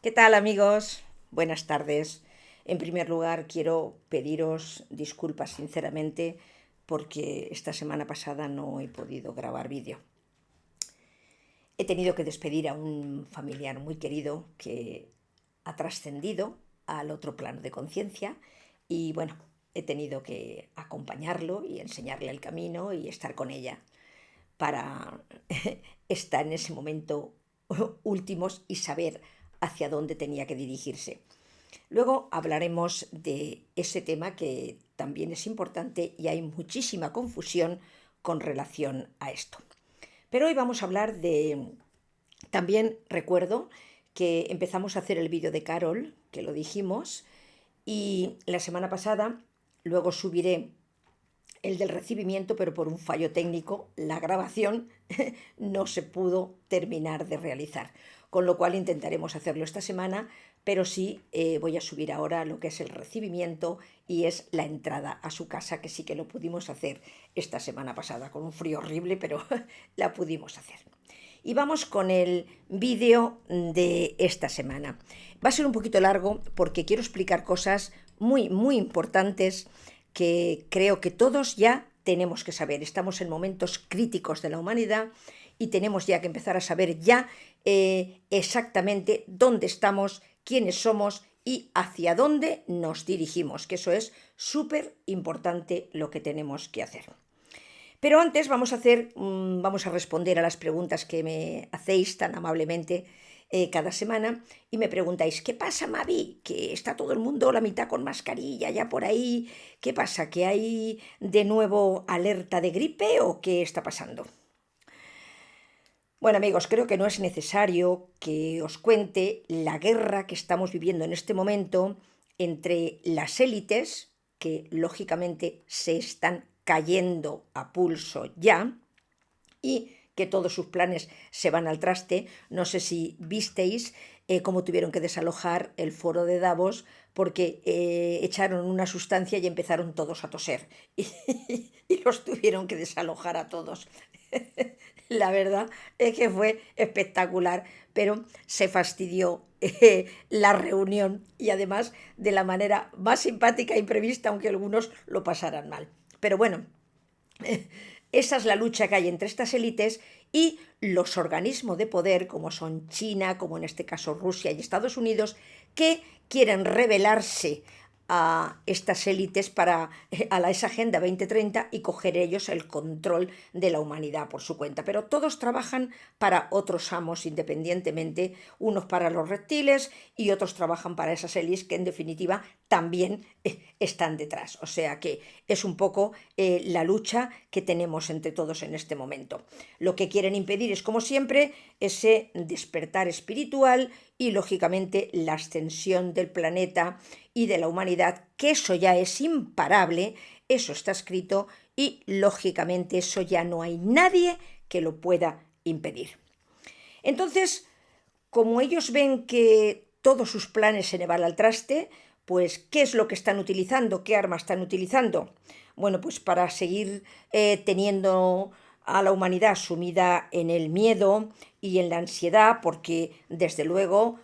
¿Qué tal, amigos? Buenas tardes. En primer lugar, quiero pediros disculpas sinceramente porque esta semana pasada no he podido grabar vídeo. He tenido que despedir a un familiar muy querido que ha trascendido al otro plano de conciencia y bueno, he tenido que acompañarlo y enseñarle el camino y estar con ella para estar en ese momento últimos y saber hacia dónde tenía que dirigirse. Luego hablaremos de ese tema que también es importante y hay muchísima confusión con relación a esto. Pero hoy vamos a hablar de... También recuerdo que empezamos a hacer el vídeo de Carol, que lo dijimos, y la semana pasada luego subiré el del recibimiento, pero por un fallo técnico la grabación no se pudo terminar de realizar. Con lo cual intentaremos hacerlo esta semana, pero sí voy a subir ahora lo que es el recibimiento y es la entrada a su casa, que sí que lo pudimos hacer esta semana pasada, con un frío horrible, pero la pudimos hacer. Y vamos con el vídeo de esta semana. Va a ser un poquito largo porque quiero explicar cosas muy importantes que creo que todos ya tenemos que saber. Estamos en momentos críticos de la humanidad y tenemos ya que empezar a saber ya exactamente dónde estamos, quiénes somos y hacia dónde nos dirigimos, que eso es súper importante lo que tenemos que hacer. Pero antes vamos a responder a las preguntas que me hacéis tan amablemente cada semana y me preguntáis, ¿qué pasa, Mavi? Que está todo el mundo la mitad con mascarilla ya por ahí. ¿Qué pasa? ¿Que hay de nuevo alerta de gripe o qué está pasando? Bueno, amigos, creo que no es necesario que os cuente la guerra que estamos viviendo en este momento entre las élites, que lógicamente se están cayendo a pulso ya, y que todos sus planes se van al traste. No sé si visteis cómo tuvieron que desalojar el foro de Davos porque echaron una sustancia y empezaron todos a toser y los tuvieron que desalojar a todos. La verdad es que fue espectacular, pero se fastidió la reunión y además de la manera más simpática y prevista, aunque algunos lo pasaran mal. Pero bueno, esa es la lucha que hay entre estas élites y los organismos de poder, como son China, como en este caso Rusia y Estados Unidos, que quieren rebelarse a estas élites para esa Agenda 2030 y coger ellos el control de la humanidad por su cuenta. Pero todos trabajan para otros amos independientemente, unos para los reptiles y otros trabajan para esas élites que en definitiva también están detrás. O sea que es un poco la lucha que tenemos entre todos en este momento. Lo que quieren impedir es, como siempre, ese despertar espiritual y, lógicamente, la ascensión del planeta y de la humanidad, que eso ya es imparable, eso está escrito y, lógicamente, eso ya no hay nadie que lo pueda impedir. Entonces, como ellos ven que todos sus planes se le van al traste, pues ¿qué es lo que están utilizando? ¿Qué armas están utilizando? Bueno, pues para seguir teniendo a la humanidad sumida en el miedo y en la ansiedad, porque desde luego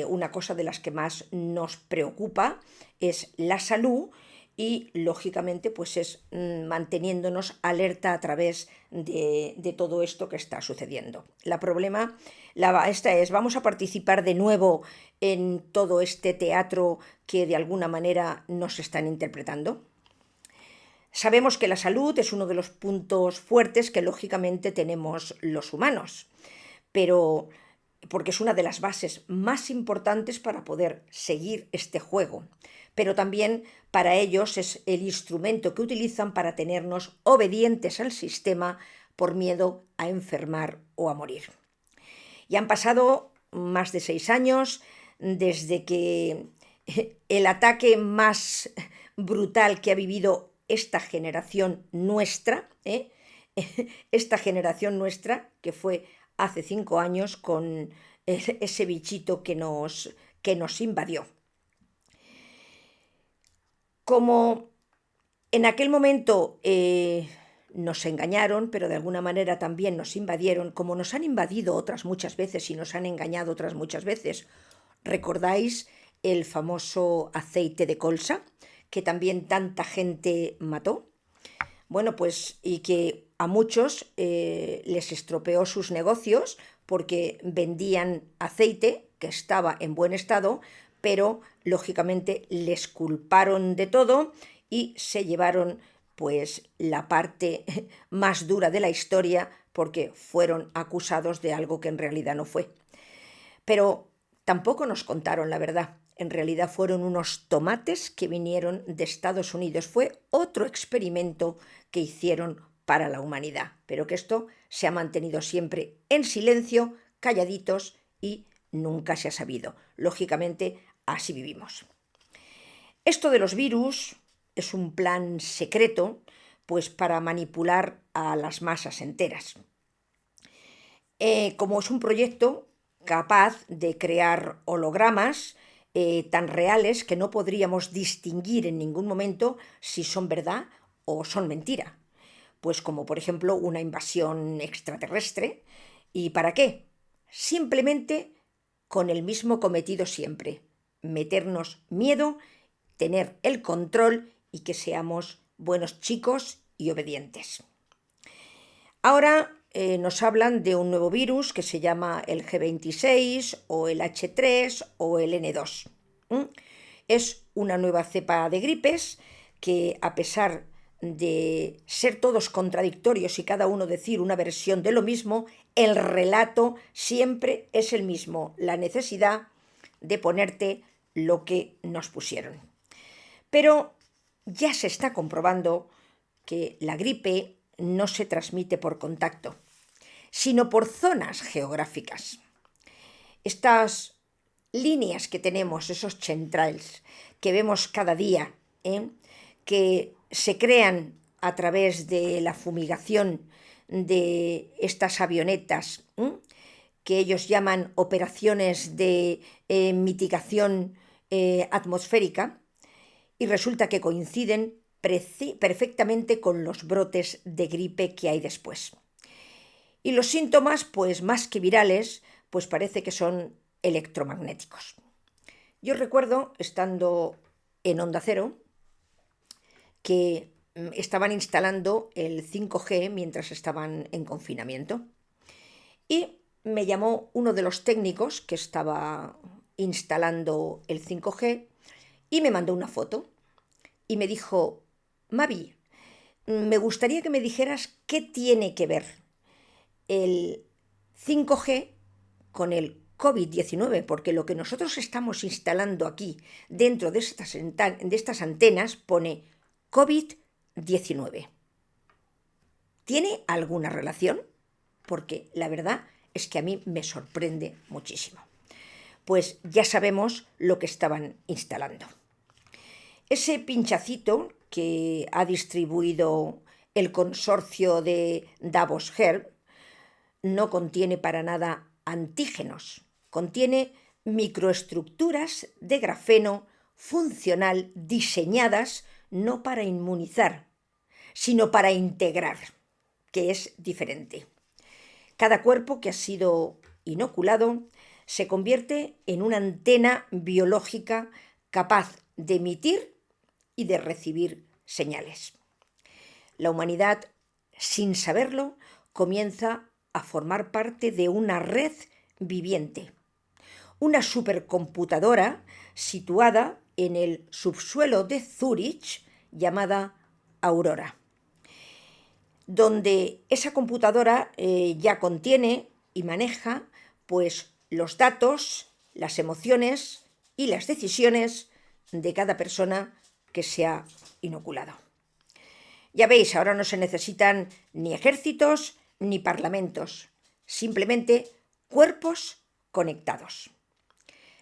una cosa de las que más nos preocupa es la salud y lógicamente pues es manteniéndonos alerta a través de todo esto que está sucediendo. Esta es, vamos a participar de nuevo en todo este teatro que de alguna manera nos están interpretando. Sabemos que la salud es uno de los puntos fuertes que lógicamente tenemos los humanos, pero porque es una de las bases más importantes para poder seguir este juego, pero también para ellos es el instrumento que utilizan para tenernos obedientes al sistema por miedo a enfermar o a morir. Y han pasado más de 6 años desde que el ataque más brutal que ha vivido esta generación nuestra, esta generación nuestra, que fue hace 5 años con ese bichito que nos invadió. Como en aquel momento nos engañaron, pero de alguna manera también nos invadieron, como nos han invadido otras muchas veces y nos han engañado otras muchas veces, ¿Recordáis el famoso aceite de colza que también tanta gente mató? Bueno, pues y que a muchos les estropeó sus negocios porque vendían aceite que estaba en buen estado, pero lógicamente les culparon de todo y se llevaron pues la parte más dura de la historia porque fueron acusados de algo que en realidad no fue. Pero tampoco nos contaron la verdad. En realidad fueron unos tomates que vinieron de Estados Unidos. Fue otro experimento que hicieron para la humanidad, pero que esto se ha mantenido siempre en silencio, calladitos, y nunca se ha sabido. Lógicamente, así vivimos. Esto de los virus es un plan secreto, pues para manipular a las masas enteras. Como es un proyecto capaz de crear hologramas tan reales que no podríamos distinguir en ningún momento si son verdad o son mentira. Pues como por ejemplo una invasión extraterrestre. ¿Y para qué? Simplemente con el mismo cometido siempre: meternos miedo, tener el control y que seamos buenos chicos y obedientes. Ahora nos hablan de un nuevo virus que se llama el G26 o el H3 o el N2. Es una nueva cepa de gripes que, a pesar de ser todos contradictorios y cada uno decir una versión de lo mismo, el relato siempre es el mismo: la necesidad de ponerte lo que nos pusieron. Pero ya se está comprobando que la gripe no se transmite por contacto, sino por zonas geográficas. Estas líneas que tenemos, esos centrales que vemos cada día, que se crean a través de la fumigación de estas avionetas, que ellos llaman operaciones de mitigación atmosférica, y resulta que coinciden perfectamente con los brotes de gripe que hay después. Y los síntomas, pues más que virales, pues parece que son electromagnéticos. Yo recuerdo, estando en Onda Cero, que estaban instalando el 5G mientras estaban en confinamiento. Y me llamó uno de los técnicos que estaba instalando el 5G y me mandó una foto y me dijo: Mavi, me gustaría que me dijeras qué tiene que ver el 5G con el COVID-19, porque lo que nosotros estamos instalando aquí dentro de estas antenas pone COVID-19. ¿Tiene alguna relación? Porque la verdad es que a mí me sorprende muchísimo. Pues ya sabemos lo que estaban instalando. Ese pinchacito que ha distribuido el consorcio de Davos Herb no contiene para nada antígenos, contiene microestructuras de grafeno funcional diseñadas no para inmunizar, sino para integrar, que es diferente. Cada cuerpo que ha sido inoculado se convierte en una antena biológica capaz de emitir y de recibir señales. La humanidad, sin saberlo, comienza a formar parte de una red viviente, una supercomputadora situada en el subsuelo de Zúrich llamada Aurora, donde esa computadora ya contiene y maneja pues los datos, las emociones y las decisiones de cada persona que se ha inoculado. Ya veis, ahora no se necesitan ni ejércitos ni parlamentos, simplemente cuerpos conectados.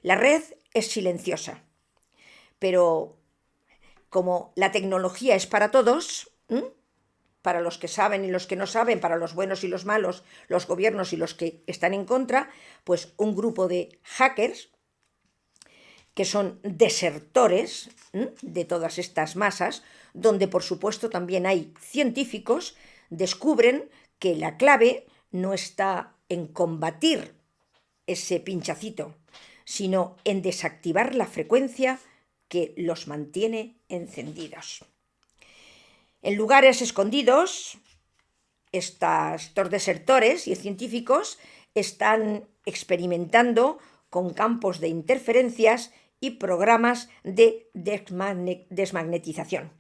La red es silenciosa, pero como la tecnología es para todos, para los que saben y los que no saben, para los buenos y los malos, los gobiernos y los que están en contra, pues un grupo de hackers que son desertores de todas estas masas, donde por supuesto también hay científicos, descubren que la clave no está en combatir ese pinchacito, sino en desactivar la frecuencia que los mantiene encendidos. En lugares escondidos, estos desertores y científicos están experimentando con campos de interferencias y programas de desmagnetización,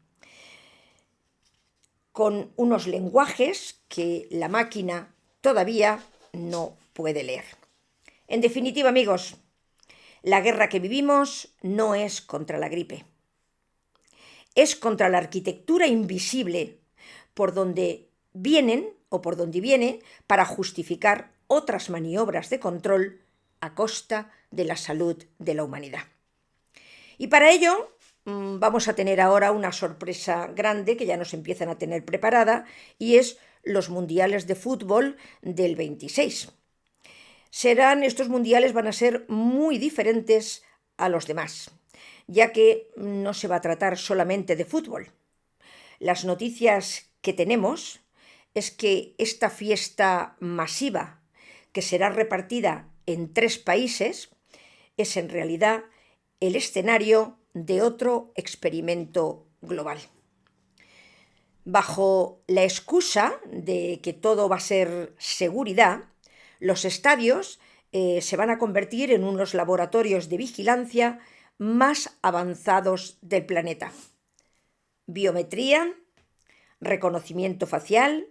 con unos lenguajes que la máquina todavía no puede leer. En definitiva, amigos, la guerra que vivimos no es contra la gripe, es contra la arquitectura invisible por donde vienen o por donde viene para justificar otras maniobras de control a costa de la salud de la humanidad. Y para ello vamos a tener ahora una sorpresa grande que ya nos empiezan a tener preparada, y es los mundiales de fútbol del 26. Estos mundiales van a ser muy diferentes a los demás, ya que no se va a tratar solamente de fútbol. Las noticias que tenemos es que esta fiesta masiva, que será repartida en 3 países, es en realidad el escenario de otro experimento global. Bajo la excusa de que todo va a ser seguridad, los estadios se van a convertir en unos laboratorios de vigilancia más avanzados del planeta. Biometría, reconocimiento facial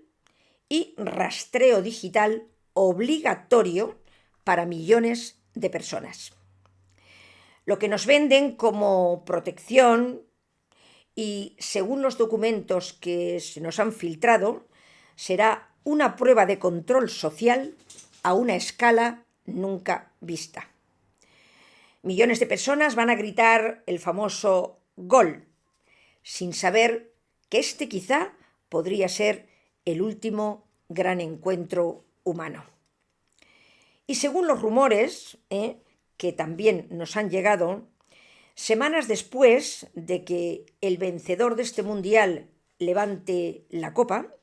y rastreo digital obligatorio para millones de personas. Lo que nos venden como protección, y según los documentos que se nos han filtrado, será una prueba de control social a una escala nunca vista. Millones de personas van a gritar el famoso gol, sin saber que este quizá podría ser el último gran encuentro humano. Y según los rumores, que también nos han llegado, semanas después de que el vencedor de este mundial levante la copa,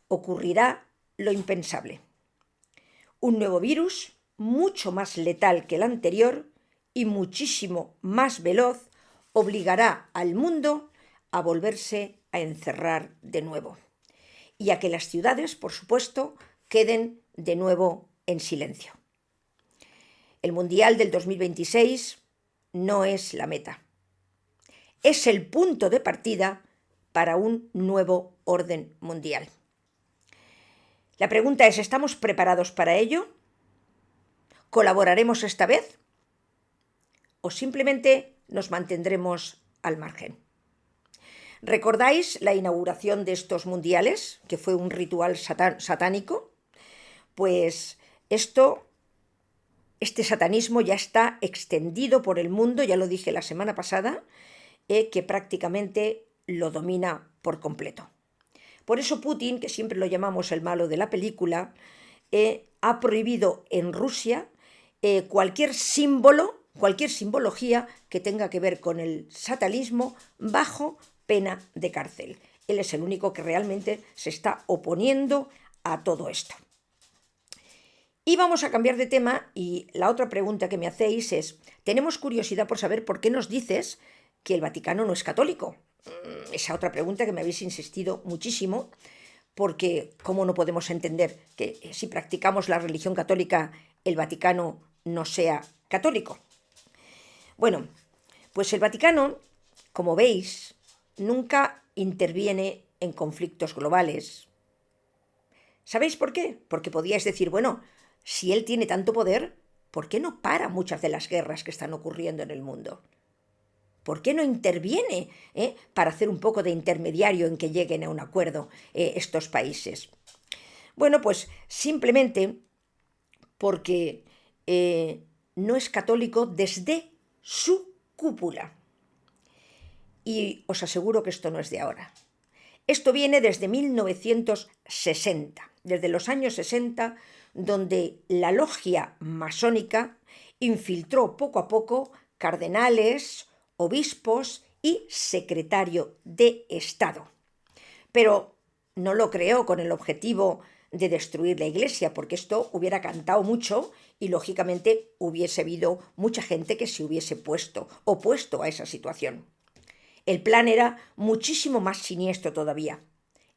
ocurrirá lo impensable. Un nuevo virus, mucho más letal que el anterior y muchísimo más veloz, obligará al mundo a volverse a encerrar de nuevo, y a que las ciudades, por supuesto, queden de nuevo en silencio. El Mundial del 2026 no es la meta, es el punto de partida para un nuevo orden mundial. La pregunta es, ¿estamos preparados para ello? ¿Colaboraremos esta vez? ¿O simplemente nos mantendremos al margen? ¿Recordáis la inauguración de estos mundiales, que fue un ritual satánico? Pues este satanismo ya está extendido por el mundo, ya lo dije la semana pasada, que prácticamente lo domina por completo. Por eso Putin, que siempre lo llamamos el malo de la película, ha prohibido en Rusia cualquier símbolo, cualquier simbología que tenga que ver con el satanismo, bajo pena de cárcel. Él es el único que realmente se está oponiendo a todo esto. Y vamos a cambiar de tema, y la otra pregunta que me hacéis es, tenemos curiosidad por saber por qué nos dices que el Vaticano no es católico. Esa otra pregunta que me habéis insistido muchísimo, porque ¿cómo no podemos entender que si practicamos la religión católica el Vaticano no sea católico? Bueno, pues el Vaticano, como veis, nunca interviene en conflictos globales. ¿Sabéis por qué? Porque podíais decir, bueno, si él tiene tanto poder, ¿por qué no para muchas de las guerras que están ocurriendo en el mundo? ¿Por qué no interviene para hacer un poco de intermediario en que lleguen a un acuerdo estos países? Bueno, pues simplemente porque no es católico desde su cúpula. Y os aseguro que esto no es de ahora. Esto viene desde 1960, desde los años 60, donde la logia masónica infiltró poco a poco cardenales, obispos y secretario de Estado. Pero no lo creó con el objetivo de destruir la iglesia, porque esto hubiera cantado mucho y lógicamente hubiese habido mucha gente que se hubiese opuesto a esa situación. El plan era muchísimo más siniestro todavía.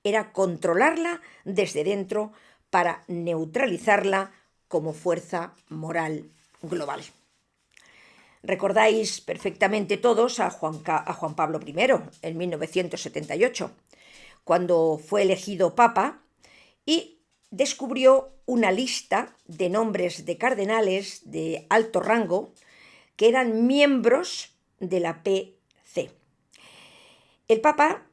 Era controlarla desde dentro para neutralizarla como fuerza moral global. Recordáis perfectamente todos a Juan Pablo I en 1978, cuando fue elegido papa y descubrió una lista de nombres de cardenales de alto rango que eran miembros de la PC. El papa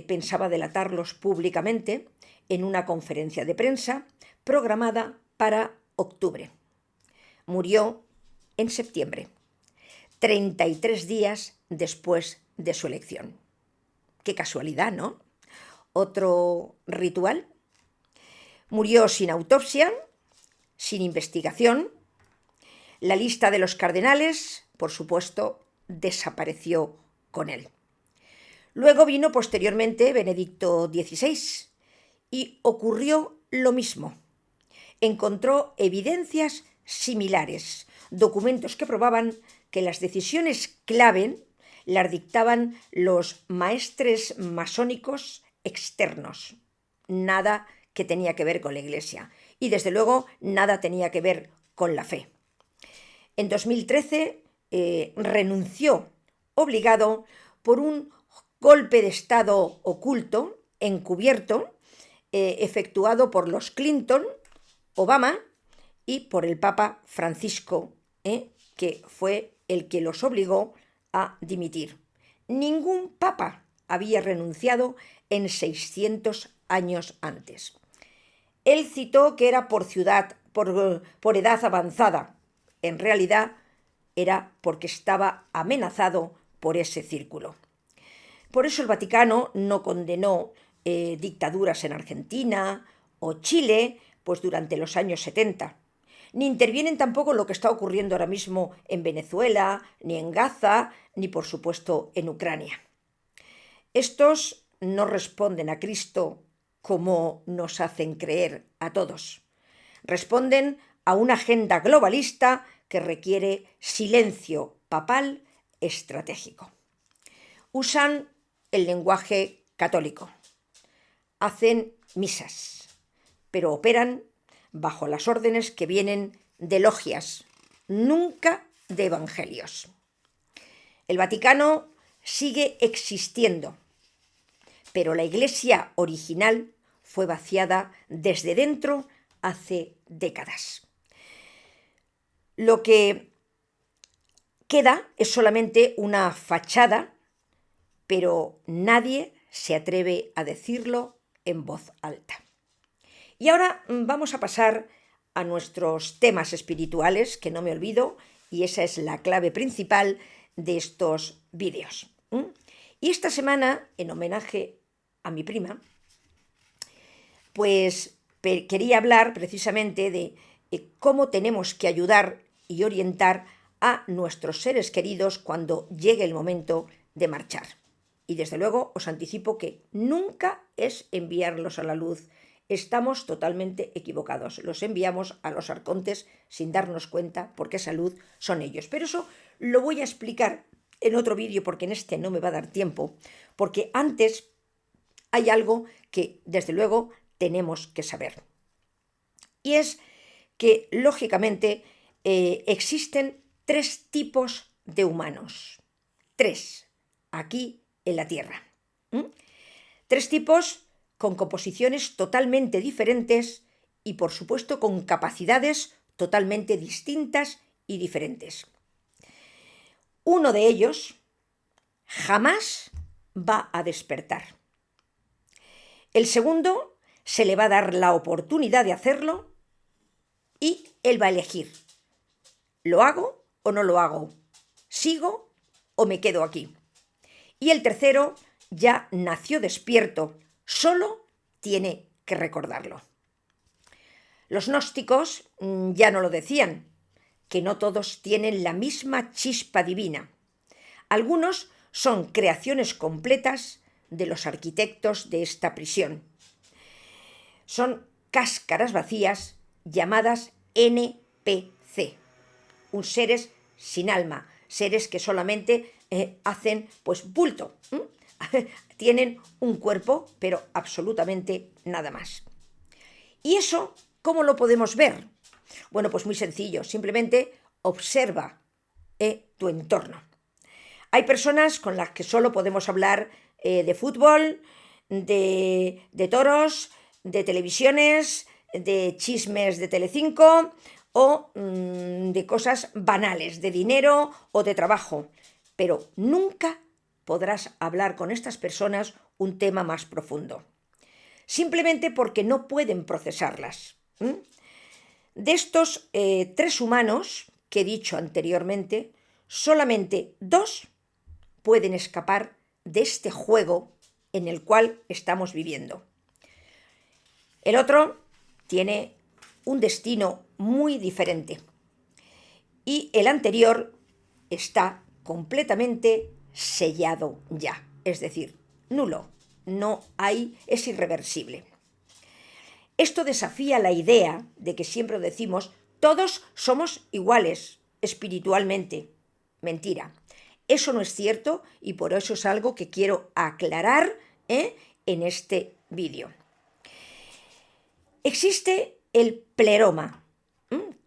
pensaba delatarlos públicamente en una conferencia de prensa programada para octubre. Murió en septiembre, 33 días después de su elección. Qué casualidad, ¿no? Otro ritual. Murió sin autopsia, sin investigación. La lista de los cardenales, por supuesto, desapareció con él. Luego vino posteriormente Benedicto XVI y ocurrió lo mismo. Encontró evidencias similares, documentos que probaban que las decisiones clave las dictaban los maestres masónicos externos, nada que tenía que ver con la Iglesia y desde luego nada tenía que ver con la fe. En 2013 renunció obligado por un golpe de Estado oculto, encubierto, efectuado por los Clinton, Obama y por el Papa Francisco, que fue el que los obligó a dimitir. Ningún papa había renunciado en 600 años antes. Él citó que era por edad avanzada. En realidad era porque estaba amenazado por ese círculo. Por eso el Vaticano no condenó dictaduras en Argentina o Chile, pues durante los años 70. Ni intervienen tampoco en lo que está ocurriendo ahora mismo en Venezuela, ni en Gaza, ni por supuesto en Ucrania. Estos no responden a Cristo como nos hacen creer a todos. Responden a una agenda globalista que requiere silencio papal estratégico. Usan el lenguaje católico, hacen misas, pero operan bajo las órdenes que vienen de logias, nunca de evangelios. El Vaticano sigue existiendo, pero la Iglesia original fue vaciada desde dentro hace décadas. Lo que queda es solamente una fachada, pero nadie se atreve a decirlo en voz alta. Y ahora vamos a pasar a nuestros temas espirituales, que no me olvido, y esa es la clave principal de estos vídeos. Y esta semana, en homenaje a mi prima, pues quería hablar precisamente de cómo tenemos que ayudar y orientar a nuestros seres queridos cuando llegue el momento de marchar. Y desde luego os anticipo que nunca es enviarlos a la luz. Estamos totalmente equivocados. Los enviamos a los arcontes sin darnos cuenta porque esa luz son ellos. Pero eso lo voy a explicar en otro vídeo porque en este no me va a dar tiempo. Porque antes hay algo que desde luego tenemos que saber. Y es que lógicamente existen 3 tipos de humanos. 3. Aquí en la Tierra. 3 tipos con composiciones totalmente diferentes y, por supuesto, con capacidades totalmente distintas y diferentes. Uno de ellos jamás va a despertar. El segundo se le va a dar la oportunidad de hacerlo y él va a elegir. ¿Lo hago o no lo hago? ¿Sigo o me quedo aquí? Y el tercero ya nació despierto, solo tiene que recordarlo. Los gnósticos ya no lo decían, que no todos tienen la misma chispa divina. Algunos son creaciones completas de los arquitectos de esta prisión. Son cáscaras vacías llamadas NPC, un seres sin alma, seres que solamente hacen pues bulto, tienen un cuerpo pero absolutamente nada más. ¿Y eso cómo lo podemos ver? Bueno, pues muy sencillo, simplemente observa tu entorno. Hay personas con las que solo podemos hablar de fútbol, de toros, de televisiones, de chismes de Telecinco o de cosas banales, de dinero o de trabajo. Pero nunca podrás hablar con estas personas un tema más profundo. Simplemente porque no pueden procesarlas. De estos 3 humanos que he dicho anteriormente, solamente 2 pueden escapar de este juego en el cual estamos viviendo. El otro tiene un destino muy diferente y el anterior está completamente sellado ya, es decir, nulo, no hay, es irreversible. Esto desafía la idea de que siempre decimos todos somos iguales espiritualmente. Mentira. Eso no es cierto y por eso es algo que quiero aclarar en este vídeo. Existe el pleroma.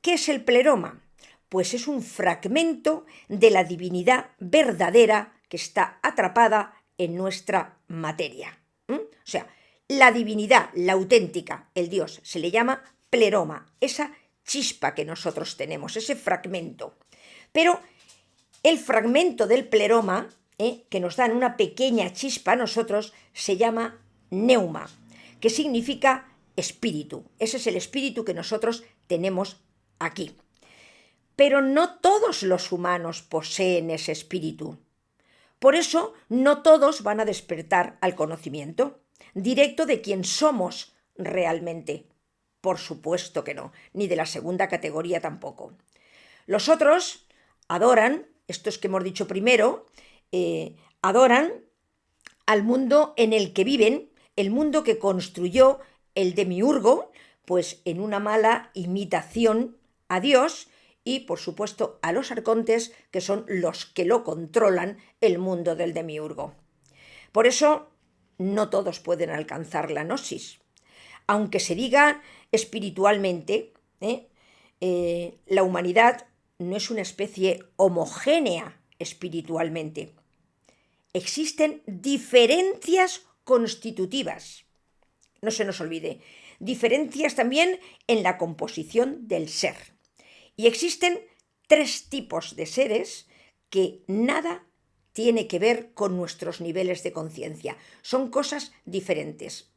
¿Qué es el pleroma? Pues es un fragmento de la divinidad verdadera que está atrapada en nuestra materia. O sea, la divinidad, la auténtica, el Dios, se le llama pleroma, esa chispa que nosotros tenemos, ese fragmento. Pero el fragmento del pleroma, que nos dan una pequeña chispa a nosotros, se llama neuma, que significa espíritu. Ese es el espíritu que nosotros tenemos aquí. Pero no todos los humanos poseen ese espíritu. Por eso no todos van a despertar al conocimiento directo de quién somos realmente. Por supuesto que no, ni de la segunda categoría tampoco. Los otros adoran, estos que hemos dicho primero, adoran al mundo en el que viven, el mundo que construyó el demiurgo, pues en una mala imitación a Dios y, por supuesto, a los arcontes, que son los que lo controlan, el mundo del demiurgo. Por eso, no todos pueden alcanzar la gnosis. Aunque se diga espiritualmente, la humanidad no es una especie homogénea espiritualmente. Existen diferencias constitutivas. No se nos olvide. Diferencias también en la composición del ser. Y existen 3 tipos de seres que nada tiene que ver con nuestros niveles de conciencia. Son cosas diferentes.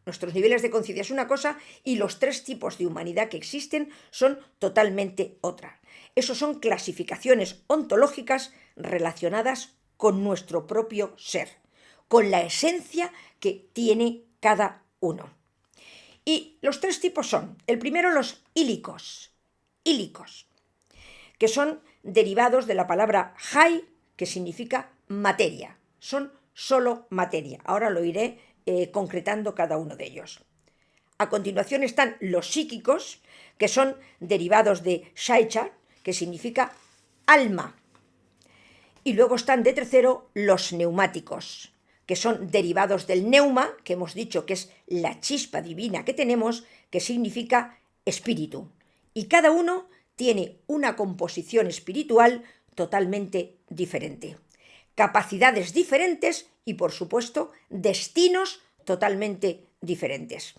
Nuestros niveles de conciencia es una cosa y los 3 tipos de humanidad que existen son totalmente otra. Esos son clasificaciones ontológicas relacionadas con nuestro propio ser, con la esencia que tiene cada uno. Y los 3 tipos son, el primero, los ílicos, que son derivados de la palabra jai, que significa materia, son solo materia. Ahora lo iré concretando cada uno de ellos. A continuación están los psíquicos, que son derivados de shaicha, que significa alma. Y luego están de tercero los neumáticos, que son derivados del neuma, que hemos dicho que es la chispa divina que tenemos, que significa espíritu. Y cada uno tiene una composición espiritual totalmente diferente. Capacidades diferentes y, por supuesto, destinos totalmente diferentes.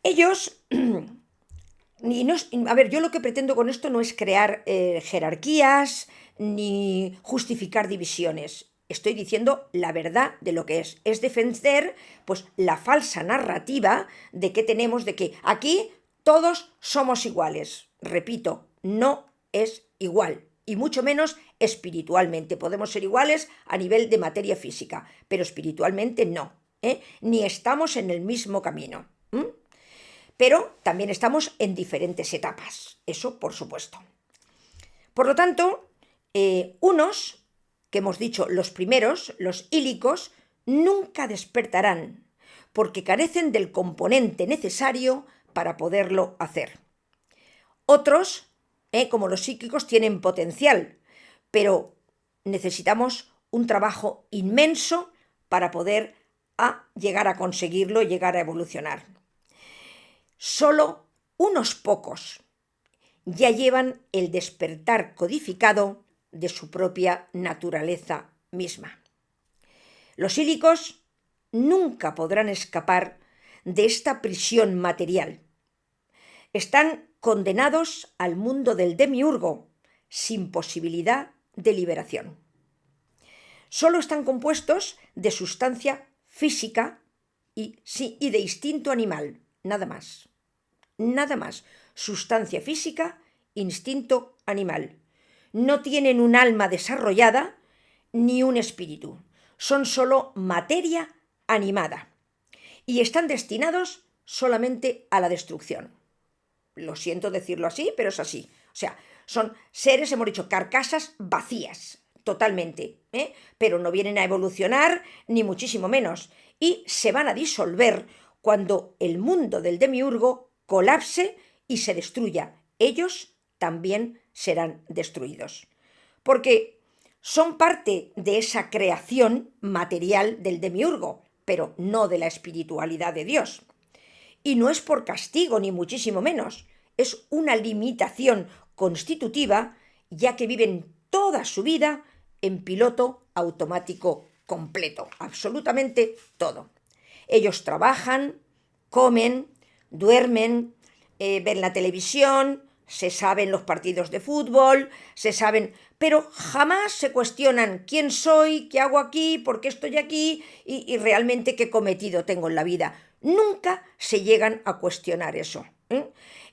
Ellos, yo lo que pretendo con esto no es crear jerarquías ni justificar divisiones. Estoy diciendo la verdad de lo que es defender pues la falsa narrativa de que tenemos de que aquí todos somos iguales. Repito, no es igual. Y mucho menos espiritualmente. Podemos ser iguales a nivel de materia física, pero espiritualmente no. Ni estamos en el mismo camino. Pero también estamos en diferentes etapas. Eso, por supuesto. Por lo tanto, unos, que hemos dicho los primeros, los ílicos, nunca despertarán, porque carecen del componente necesario para poderlo hacer. Otros, como los psíquicos, tienen potencial, pero necesitamos un trabajo inmenso para poder llegar a conseguirlo, llegar a evolucionar. Solo unos pocos ya llevan el despertar codificado de su propia naturaleza misma. Los psíquicos nunca podrán escapar de esta prisión material. Están condenados al mundo del demiurgo, sin posibilidad de liberación. Solo están compuestos de sustancia física y de instinto animal, nada más. Nada más. Sustancia física, instinto animal. No tienen un alma desarrollada ni un espíritu. Son solo materia animada y están destinados solamente a la destrucción. Lo siento decirlo así, pero es así. O sea, son seres, hemos dicho, carcasas vacías, totalmente, pero no vienen a evolucionar, ni muchísimo menos, y se van a disolver cuando el mundo del demiurgo colapse y se destruya. Ellos también serán destruidos, porque son parte de esa creación material del demiurgo, pero no de la espiritualidad de Dios. Y no es por castigo, ni muchísimo menos, es una limitación constitutiva, ya que viven toda su vida en piloto automático completo, absolutamente todo. Ellos trabajan, comen, duermen, ven la televisión, se saben los partidos de fútbol, se saben, pero jamás se cuestionan quién soy, qué hago aquí, por qué estoy aquí y realmente qué cometido tengo en la vida. Nunca se llegan a cuestionar eso.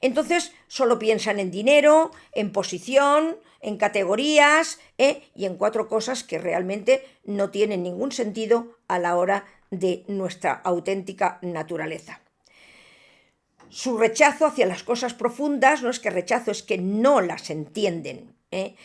Entonces solo piensan en dinero, en posición, en categorías y en 4 cosas que realmente no tienen ningún sentido a la hora de nuestra auténtica naturaleza. Su rechazo hacia las cosas profundas no es que rechazo, es que no las entienden.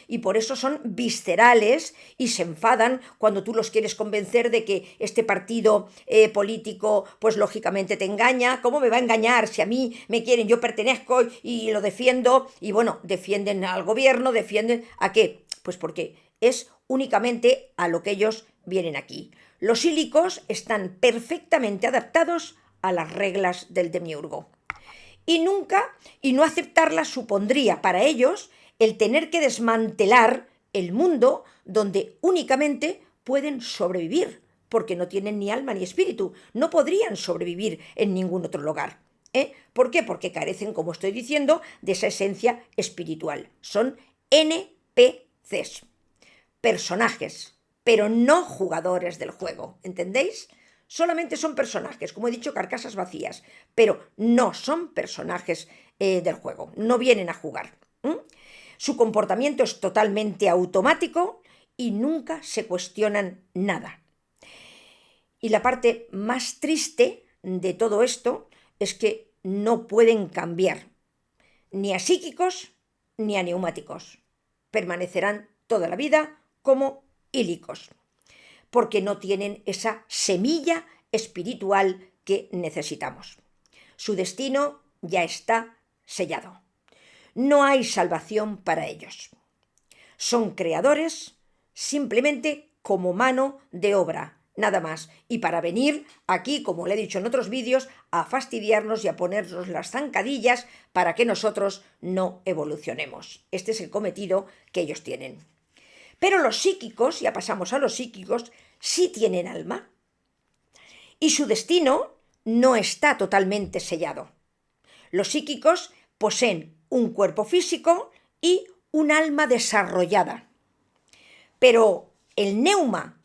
Y por eso son viscerales y se enfadan cuando tú los quieres convencer de que este partido político pues lógicamente te engaña. ¿Cómo me va a engañar si a mí me quieren? Yo pertenezco y lo defiendo. Y bueno, defienden al gobierno, defienden ¿a qué? Pues porque es únicamente a lo que ellos vienen aquí. Los psíquicos están perfectamente adaptados a las reglas del demiurgo. Y no aceptarlas supondría para ellos el tener que desmantelar el mundo donde únicamente pueden sobrevivir, porque no tienen ni alma ni espíritu, no podrían sobrevivir en ningún otro lugar. ¿Por qué? Porque carecen, como estoy diciendo, de esa esencia espiritual. Son NPCs, personajes, pero no jugadores del juego, ¿entendéis? Solamente son personajes, como he dicho, carcasas vacías, pero no son personajes del juego, no vienen a jugar. Su comportamiento es totalmente automático y nunca se cuestionan nada. Y la parte más triste de todo esto es que no pueden cambiar, ni a psíquicos ni a neumáticos. Permanecerán toda la vida como ílicos, porque no tienen esa semilla espiritual que necesitamos. Su destino ya está sellado. No hay salvación para ellos. Son creadores simplemente como mano de obra, nada más. Y para venir aquí, como le he dicho en otros vídeos, a fastidiarnos y a ponernos las zancadillas para que nosotros no evolucionemos. Este es el cometido que ellos tienen. Pero los psíquicos, ya pasamos a los psíquicos, sí tienen alma. Y su destino no está totalmente sellado. Los psíquicos poseen un cuerpo físico y un alma desarrollada. Pero el neuma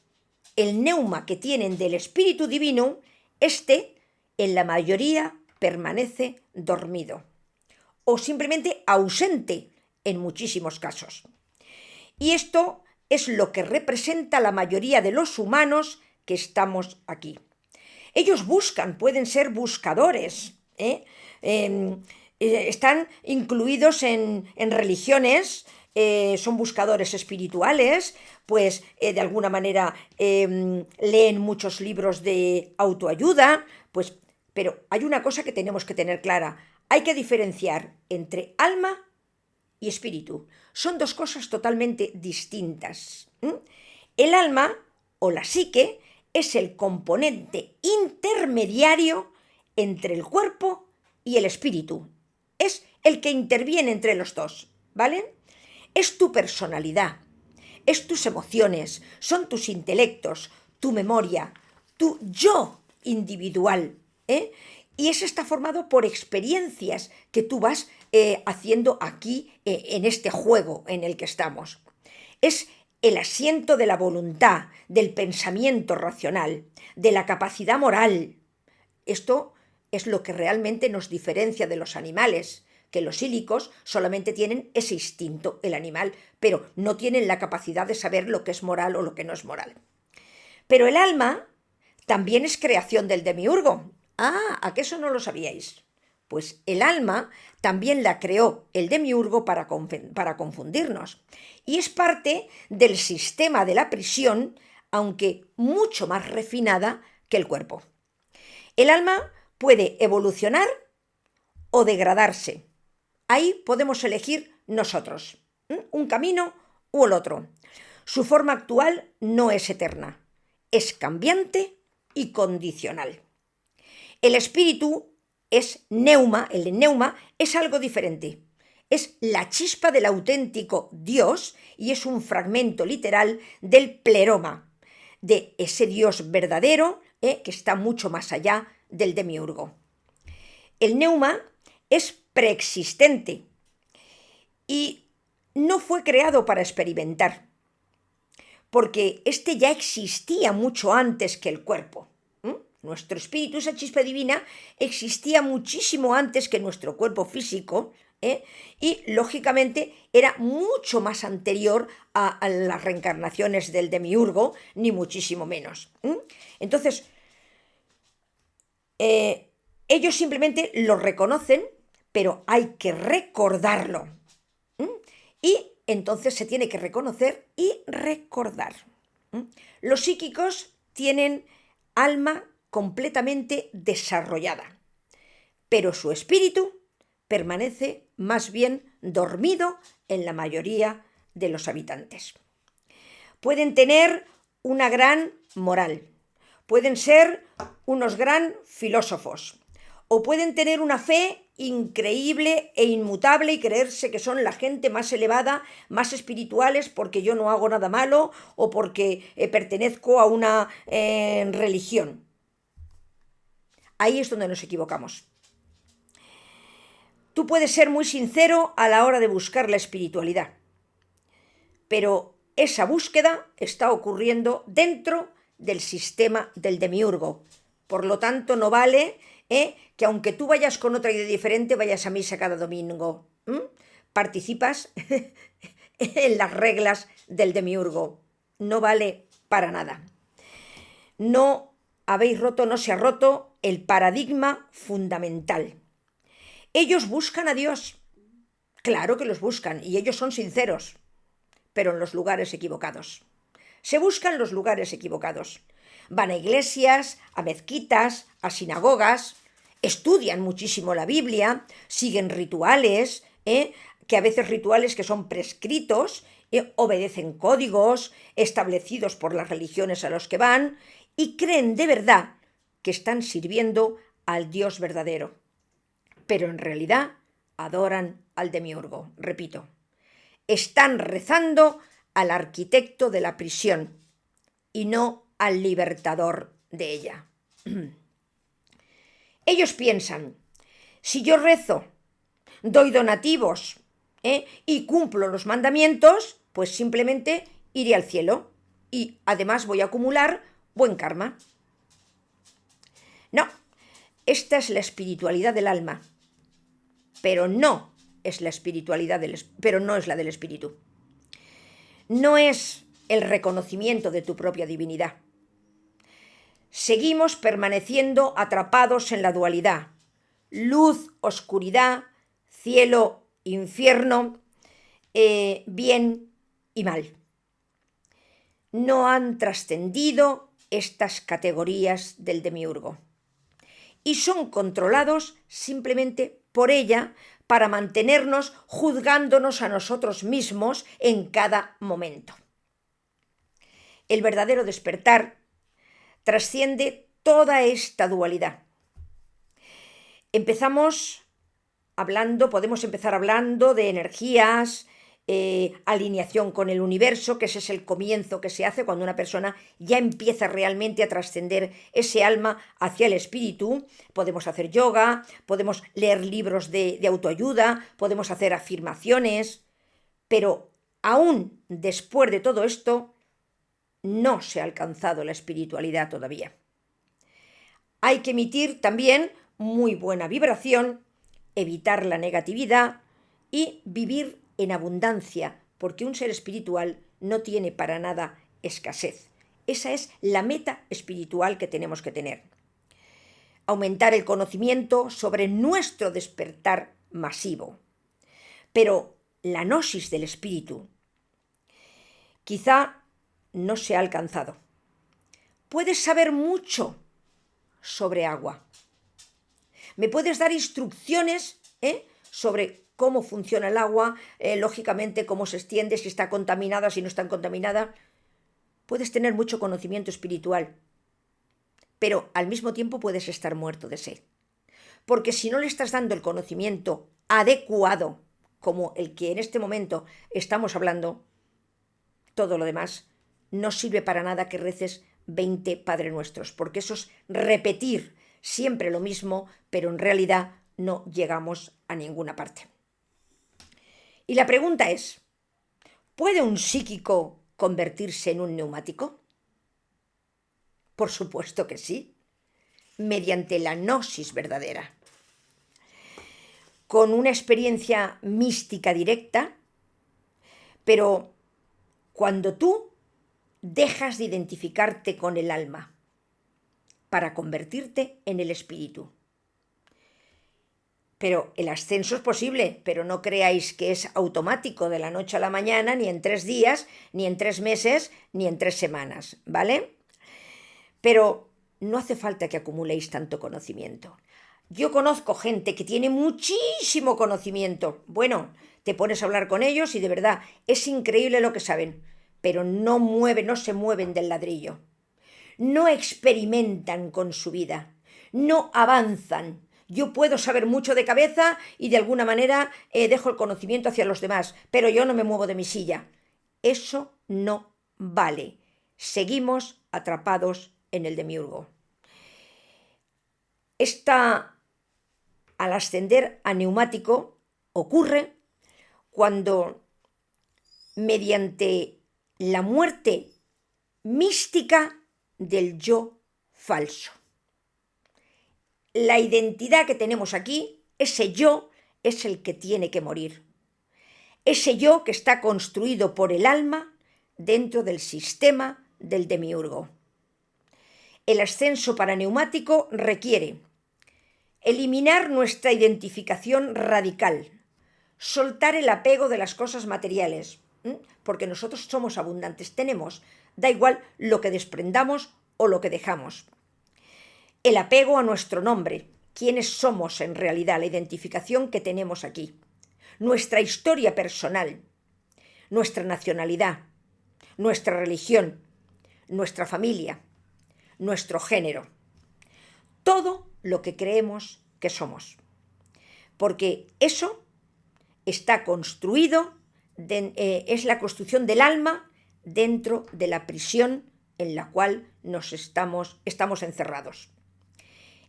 que tienen del Espíritu Divino, en la mayoría permanece dormido o simplemente ausente en muchísimos casos. Y esto es lo que representa la mayoría de los humanos que estamos aquí. Ellos buscan, pueden ser buscadores, están incluidos en religiones, son buscadores espirituales, pues de alguna manera leen muchos libros de autoayuda, Pues, pero hay una cosa que tenemos que tener clara. Hay que diferenciar entre alma y espíritu. Son dos cosas totalmente distintas. El alma o la psique es el componente intermediario entre el cuerpo y el espíritu. Es el que interviene entre los dos, ¿vale? Es tu personalidad, es tus emociones, son tus intelectos, tu memoria, tu yo individual, ¿eh? Y eso está formado por experiencias que tú vas haciendo aquí en este juego en el que estamos. Es el asiento de la voluntad, del pensamiento racional, de la capacidad moral. Esto es lo que realmente nos diferencia de los animales, que los psíquicos solamente tienen ese instinto, el animal, pero no tienen la capacidad de saber lo que es moral o lo que no es moral. Pero el alma también es creación del demiurgo. Ah, ¿a qué eso no lo sabíais? Pues el alma también la creó el demiurgo para confundirnos. Y es parte del sistema de la prisión, aunque mucho más refinada que el cuerpo. El alma puede evolucionar o degradarse. Ahí podemos elegir nosotros, un camino u el otro. Su forma actual no es eterna, es cambiante y condicional. El espíritu es neuma, el neuma es algo diferente. Es la chispa del auténtico Dios y es un fragmento literal del pleroma, de ese Dios verdadero que está mucho más allá del demiurgo. El neuma es preexistente y no fue creado para experimentar, porque este ya existía mucho antes que el cuerpo. Nuestro espíritu, esa chispa divina, existía muchísimo antes que nuestro cuerpo físico, y lógicamente era mucho más anterior a las reencarnaciones del demiurgo, ni muchísimo menos. Entonces, ellos simplemente lo reconocen, pero hay que recordarlo. Y entonces se tiene que reconocer y recordar. Los psíquicos tienen alma completamente desarrollada, pero su espíritu permanece más bien dormido en la mayoría de los habitantes. Pueden tener una gran moral, pueden ser unos gran filósofos, o pueden tener una fe increíble e inmutable y creerse que son la gente más elevada, más espirituales porque yo no hago nada malo o porque pertenezco a una religión. Ahí es donde nos equivocamos. Tú puedes ser muy sincero a la hora de buscar la espiritualidad, pero esa búsqueda está ocurriendo dentro del sistema del demiurgo. Por lo tanto, no vale que aunque tú vayas con otra idea diferente, vayas a misa cada domingo. Participas en las reglas del demiurgo. No vale para nada. No se ha roto el paradigma fundamental. Ellos buscan a Dios. Claro que los buscan y ellos son sinceros, pero en los lugares equivocados. Se buscan los lugares equivocados. Van a iglesias, a mezquitas, a sinagogas, estudian muchísimo la Biblia, siguen rituales, que a veces rituales que son prescritos, obedecen códigos establecidos por las religiones a los que van y creen de verdad que están sirviendo al Dios verdadero. Pero en realidad adoran al demiurgo, repito. Están rezando al arquitecto de la prisión y no al libertador de ella. Ellos piensan, si yo rezo, doy donativos y cumplo los mandamientos, pues simplemente iré al cielo y además voy a acumular buen karma. No, esta es la espiritualidad del alma, pero no es la espiritualidad pero no es la del espíritu. No es el reconocimiento de tu propia divinidad. Seguimos permaneciendo atrapados en la dualidad. Luz, oscuridad, cielo, infierno, bien y mal. No han trascendido estas categorías del demiurgo. y son controlados simplemente por ella para mantenernos juzgándonos a nosotros mismos en cada momento. El verdadero despertar trasciende toda esta dualidad. Podemos empezar hablando de energías, alineación con el universo, que ese es el comienzo que se hace cuando una persona ya empieza realmente a trascender ese alma hacia el espíritu. Podemos hacer yoga, podemos leer libros de autoayuda, podemos hacer afirmaciones, pero aún después de todo esto, no se ha alcanzado la espiritualidad todavía. Hay que emitir también muy buena vibración, evitar la negatividad y vivir en abundancia, porque un ser espiritual no tiene para nada escasez. Esa es la meta espiritual que tenemos que tener. Aumentar el conocimiento sobre nuestro despertar masivo. Pero la gnosis del espíritu quizá no se ha alcanzado. Puedes saber mucho sobre agua. Me puedes dar instrucciones sobre cómo funciona el agua, lógicamente cómo se extiende, si está contaminada, si no está contaminada. Puedes tener mucho conocimiento espiritual, pero al mismo tiempo puedes estar muerto de sed. Porque si no le estás dando el conocimiento adecuado, como el que en este momento estamos hablando, todo lo demás no sirve para nada que reces 20 Padre Nuestros, porque eso es repetir siempre lo mismo, pero en realidad no llegamos a ninguna parte. Y la pregunta es, ¿puede un psíquico convertirse en un neumático? Por supuesto que sí, mediante la gnosis verdadera. Con una experiencia mística directa, pero cuando tú dejas de identificarte con el alma para convertirte en el espíritu. Pero el ascenso es posible, pero no creáis que es automático de la noche a la mañana, ni en 3 días, ni en 3 meses, ni en 3 semanas, ¿vale? Pero no hace falta que acumuléis tanto conocimiento. Yo conozco gente que tiene muchísimo conocimiento. Bueno, te pones a hablar con ellos y de verdad es increíble lo que saben, pero no se mueven del ladrillo. No experimentan con su vida, no avanzan. Yo puedo saber mucho de cabeza y de alguna manera dejo el conocimiento hacia los demás, pero yo no me muevo de mi silla. Eso no vale. Seguimos atrapados en el demiurgo. Al ascender a neumático, ocurre cuando, mediante la muerte mística del yo falso, la identidad que tenemos aquí, ese yo es el que tiene que morir. Ese yo que está construido por el alma dentro del sistema del demiurgo. El ascenso paraneumático requiere eliminar nuestra identificación radical, soltar el apego de las cosas materiales, porque nosotros somos abundantes, da igual lo que desprendamos o lo que dejamos. El apego a nuestro nombre, quiénes somos en realidad, la identificación que tenemos aquí, nuestra historia personal, nuestra nacionalidad, nuestra religión, nuestra familia, nuestro género, todo lo que creemos que somos. Porque eso está construido, es la construcción del alma dentro de la prisión en la cual estamos encerrados.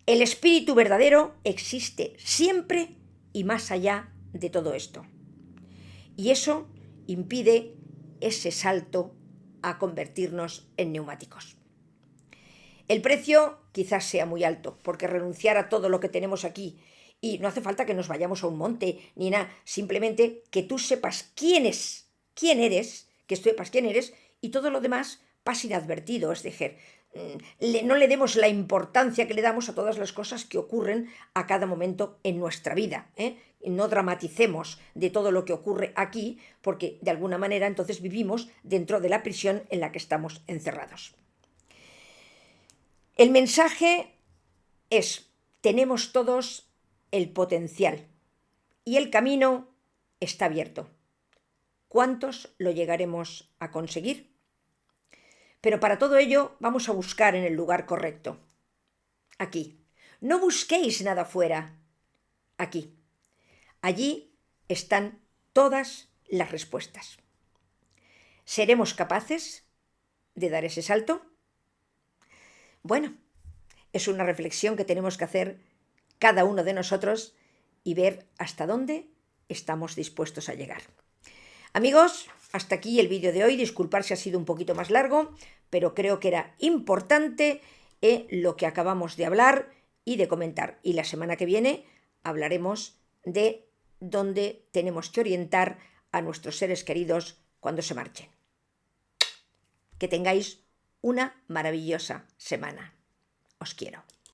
El espíritu verdadero existe siempre y más allá de todo esto. Y eso impide ese salto a convertirnos en neumáticos. El precio quizás sea muy alto, porque renunciar a todo lo que tenemos aquí, y no hace falta que nos vayamos a un monte ni nada, simplemente que tú sepas quién eres, y todo lo demás pasa inadvertido, es decir, no le demos la importancia que le damos a todas las cosas que ocurren a cada momento en nuestra vida, No dramaticemos de todo lo que ocurre aquí, porque de alguna manera entonces vivimos dentro de la prisión en la que estamos encerrados. El mensaje es: tenemos todos el potencial y el camino está abierto. ¿Cuántos lo llegaremos a conseguir? Pero para todo ello vamos a buscar en el lugar correcto. Aquí. No busquéis nada fuera. Aquí. Allí están todas las respuestas. ¿Seremos capaces de dar ese salto? Bueno, es una reflexión que tenemos que hacer cada uno de nosotros y ver hasta dónde estamos dispuestos a llegar. Amigos, hasta aquí el vídeo de hoy. Disculpar si ha sido un poquito más largo, pero creo que era importante lo que acabamos de hablar y de comentar. Y la semana que viene hablaremos de dónde tenemos que orientar a nuestros seres queridos cuando se marchen. Que tengáis una maravillosa semana. Os quiero.